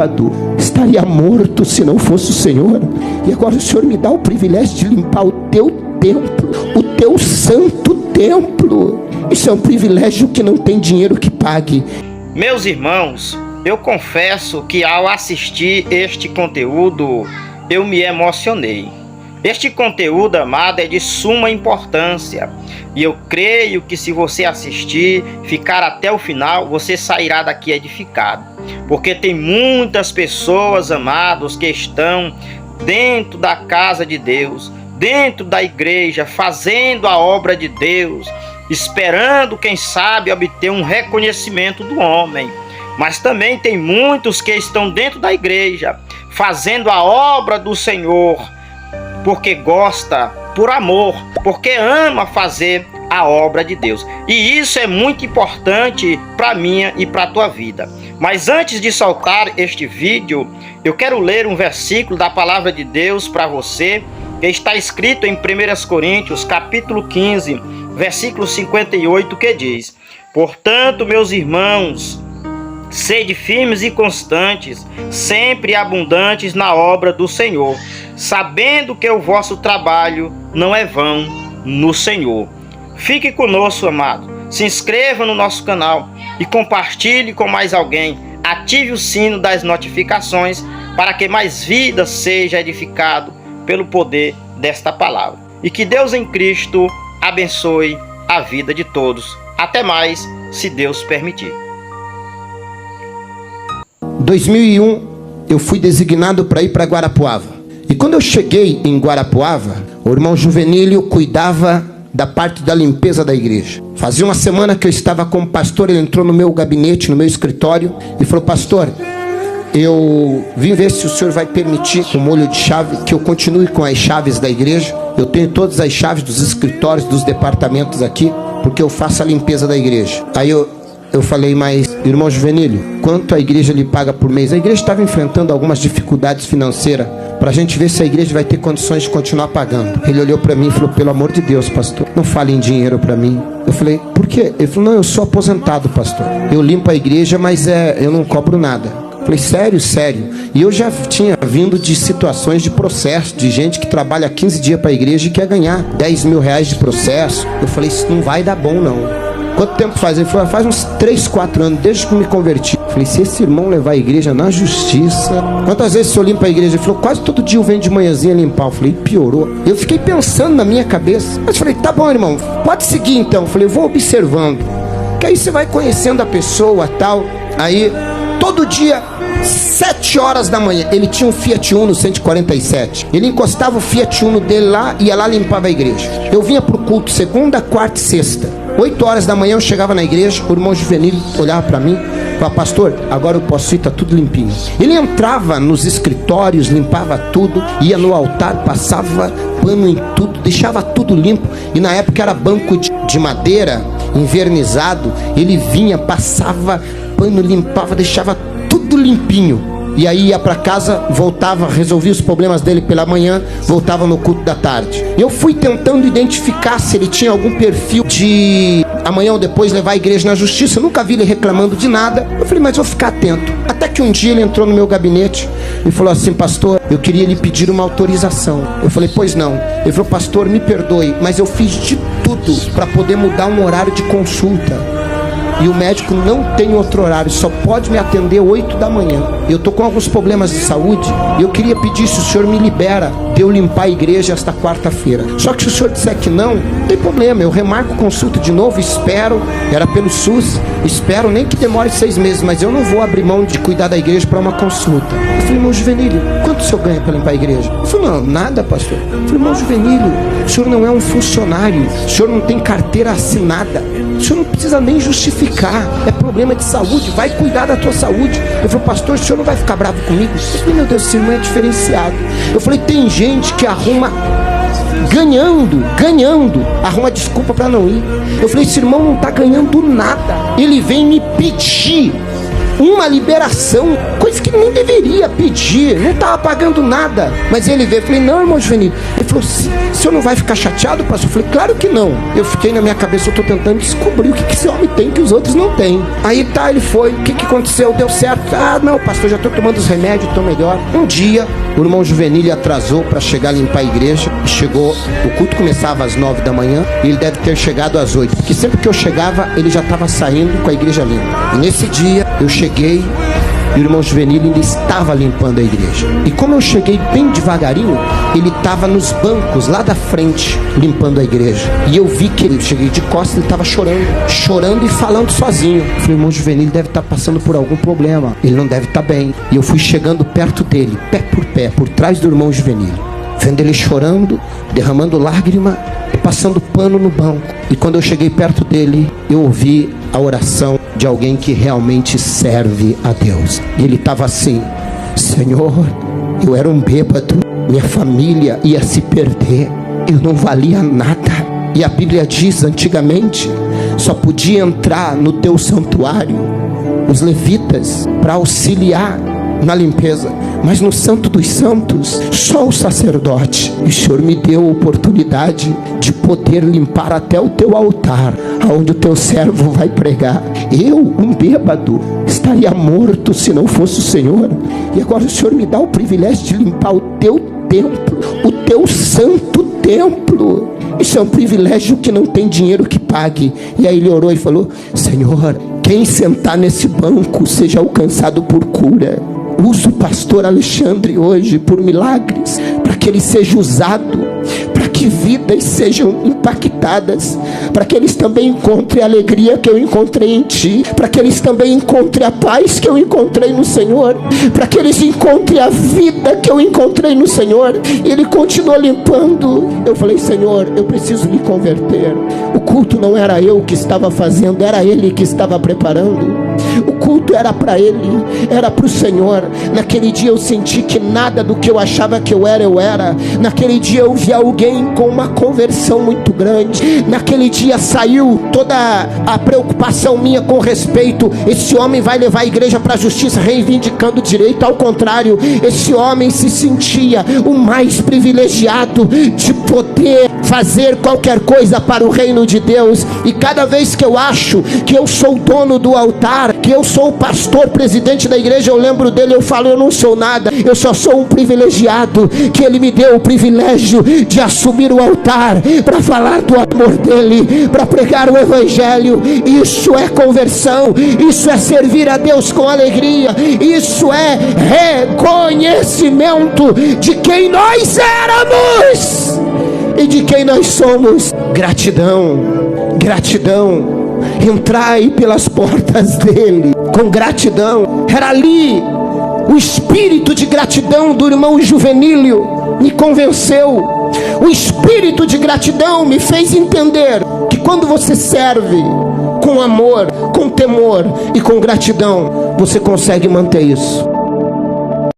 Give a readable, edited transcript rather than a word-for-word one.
bêbado, estaria morto se não fosse o Senhor. E agora o Senhor me dá o privilégio de limpar o teu templo, o teu santo templo. Isso é um privilégio que não tem dinheiro que pague. Meus irmãos, eu confesso que ao assistir este conteúdo, eu me emocionei. Este conteúdo, amado, é de suma importância. E eu creio que se você assistir, ficar até o final, você sairá daqui edificado. Porque tem muitas pessoas, amados, que estão dentro da casa de Deus, dentro da igreja, fazendo a obra de Deus, esperando, quem sabe, obter um reconhecimento do homem. Mas também tem muitos que estão dentro da igreja, fazendo a obra do Senhor, porque gosta, por amor, porque ama fazer a obra de Deus. E isso é muito importante para minha e para a tua vida. Mas antes de soltar este vídeo, eu quero ler um versículo da palavra de Deus para você, que está escrito em 1 Coríntios, capítulo 15, versículo 58, que diz: portanto, meus irmãos, sede firmes e constantes, sempre abundantes na obra do Senhor, sabendo que o vosso trabalho não é vão no Senhor. Fique conosco, amado. Se inscreva no nosso canal e compartilhe com mais alguém. Ative o sino das notificações para que mais vida seja edificado pelo poder desta palavra. E que Deus em Cristo abençoe a vida de todos. Até mais, se Deus permitir. 2001, eu fui designado para ir para Guarapuava. E quando eu cheguei em Guarapuava, o irmão Juvenílio cuidava da parte da limpeza da igreja. Fazia uma semana que eu estava como pastor. Ele entrou no meu gabinete, no meu escritório, e falou: pastor, eu vim ver se o senhor vai permitir, com molho de chave, que eu continue com as chaves da igreja. Eu tenho todas as chaves dos escritórios, dos departamentos aqui, porque eu faço a limpeza da igreja. Aí eu falei: mas irmão Juvenílio, quanto a igreja lhe paga por mês? A igreja estava enfrentando algumas dificuldades financeiras, para a gente ver se a igreja vai ter condições de continuar pagando. Ele olhou para mim e falou: pelo amor de Deus, pastor, não fale em dinheiro para mim. Eu falei: por quê? Ele falou: não, eu sou aposentado, pastor, eu limpo a igreja, mas eu não cobro nada. Eu falei: sério, sério? E eu já tinha vindo de situações de processo, de gente que trabalha 15 dias para a igreja e quer ganhar 10 mil reais de processo. Eu falei: isso não vai dar bom não. Quanto tempo faz? Ele falou: faz uns 3, 4 anos, desde que me converti. Eu falei: se esse irmão levar a igreja na justiça... Quantas vezes o senhor limpa a igreja? Ele falou: quase todo dia eu venho de manhãzinha limpar. Eu falei: piorou. Eu fiquei pensando na minha cabeça. Mas eu falei: tá bom, irmão, pode seguir então. Eu falei: eu vou observando, que aí você vai conhecendo a pessoa, tal. Aí, todo dia, 7 horas da manhã, ele tinha um Fiat Uno 147. Ele encostava o Fiat Uno dele lá, ia lá, limpava a igreja. Eu vinha pro culto segunda, quarta e sexta. 8 horas da manhã eu chegava na igreja, o irmão Juvenílio olhava para mim e falava: pastor, agora eu posso ir, tá tudo limpinho. Ele entrava nos escritórios, limpava tudo, ia no altar, passava pano em tudo, deixava tudo limpo. E na época era banco de madeira, envernizado. Ele vinha, passava pano, limpava, deixava tudo limpinho. E aí ia para casa, voltava, resolvia os problemas dele pela manhã, voltava no culto da tarde. Eu fui tentando identificar se ele tinha algum perfil de amanhã ou depois levar a igreja na justiça. Eu nunca vi ele reclamando de nada. Eu falei: mas vou ficar atento. Até que um dia ele entrou no meu gabinete e falou assim: pastor, eu queria lhe pedir uma autorização. Eu falei: pois não. Ele falou: pastor, me perdoe, mas eu fiz de tudo para poder mudar um horário de consulta. E o médico não tem outro horário, só pode me atender 8 da manhã. Eu tô com alguns problemas de saúde e eu queria pedir se o senhor me libera de eu limpar a igreja esta quarta-feira. Só que se o senhor disser que não tem problema, eu remarco consulta de novo, espero, era pelo SUS, espero nem que demore 6 meses, mas eu não vou abrir mão de cuidar da igreja para uma consulta. Eu falei: irmão Juvenílio, quanto o senhor ganha para limpar a igreja? Ele falou: não, nada, pastor. Eu falei: irmão Juvenílio, o senhor não é um funcionário, o senhor não tem carteira assinada, o senhor não precisa nem justificar, é problema de saúde, vai cuidar da tua saúde. Eu falei: pastor, o senhor não vai ficar bravo comigo? Eu falei: meu Deus, esse irmão é diferenciado. Eu falei: tem gente que arruma ganhando, arruma desculpa para não ir. Eu falei: esse irmão não está ganhando nada, ele vem me pedir uma liberação. Coisa coisa que ele nem deveria pedir, não estava pagando nada. Mas ele veio, eu falei, não, irmão Juvenil. Ele falou, o senhor não vai ficar chateado, pastor? Eu falei, claro que não. Eu fiquei na minha cabeça, eu estou tentando descobrir o que esse homem tem que os outros não têm. Aí tá, ele foi, o que aconteceu? Deu certo? Ah, não, pastor, já estou tomando os remédios, estou melhor. Um dia, o irmão Juvenil atrasou para chegar a limpar a igreja. Chegou, o culto começava às 9 da manhã e ele deve ter chegado às 8, porque sempre que eu chegava, ele já estava saindo com a igreja limpa. E nesse dia, eu cheguei e o irmão Juvenil ainda estava limpando a igreja. E como eu cheguei bem devagarinho, ele estava nos bancos lá da frente, limpando a igreja. E eu vi que ele, cheguei de costas, ele estava chorando e falando sozinho. Eu falei, irmão Juvenil deve estar passando por algum problema, ele não deve estar bem. E eu fui chegando perto dele, pé, por trás do irmão Juvenil, vendo ele chorando, derramando lágrima, passando pano no banco. E quando eu cheguei perto dele, eu ouvi a oração de alguém que realmente serve a Deus. E ele estava assim, Senhor, eu era um bêbado, minha família ia se perder, eu não valia nada. E a Bíblia diz, antigamente, só podia entrar no teu santuário os levitas para auxiliar na limpeza, mas no Santo dos Santos, só o sacerdote. E o Senhor me deu a oportunidade de poder limpar até o teu altar, aonde o teu servo vai pregar. Eu, um bêbado, estaria morto se não fosse o Senhor. E agora o Senhor me dá o privilégio de limpar o teu templo, o teu santo templo. Isso é um privilégio que não tem dinheiro que pague. E aí ele orou e falou, Senhor, quem sentar nesse banco seja alcançado por cura. Usa o pastor Alexandre hoje por milagres, para que ele seja usado, para que vidas sejam impactadas, para que eles também encontrem a alegria que eu encontrei em ti, para que eles também encontrem a paz que eu encontrei no Senhor, para que eles encontrem a vida que eu encontrei no Senhor. E ele continuou limpando. Eu falei, Senhor, eu preciso me converter. O culto não era eu que estava fazendo, era ele que estava preparando. O culto era para ele, era para o Senhor. Naquele dia eu senti que nada do que eu achava que eu era. Naquele dia eu vi alguém com uma conversão muito grande. Naquele dia saiu toda a preocupação minha com respeito. Esse homem vai levar a igreja para a justiça, reivindicando direito. Ao contrário, esse homem se sentia o mais privilegiado de poder fazer qualquer coisa para o reino de Deus. E cada vez que eu acho que eu sou o dono do altar, que eu sou o pastor, presidente da igreja, eu lembro dele, eu falo, eu não sou nada, eu só sou um privilegiado, que ele me deu o privilégio de assumir o altar, para falar do amor dele, para pregar o evangelho. Isso é conversão, isso é servir a Deus com alegria, isso é reconhecimento de quem nós éramos e de quem nós somos. Gratidão, gratidão. Entrai pelas portas dele com gratidão. Era ali o espírito de gratidão do irmão Juvenil me convenceu. O espírito de gratidão me fez entender que quando você serve com amor, com temor e com gratidão, você consegue manter isso.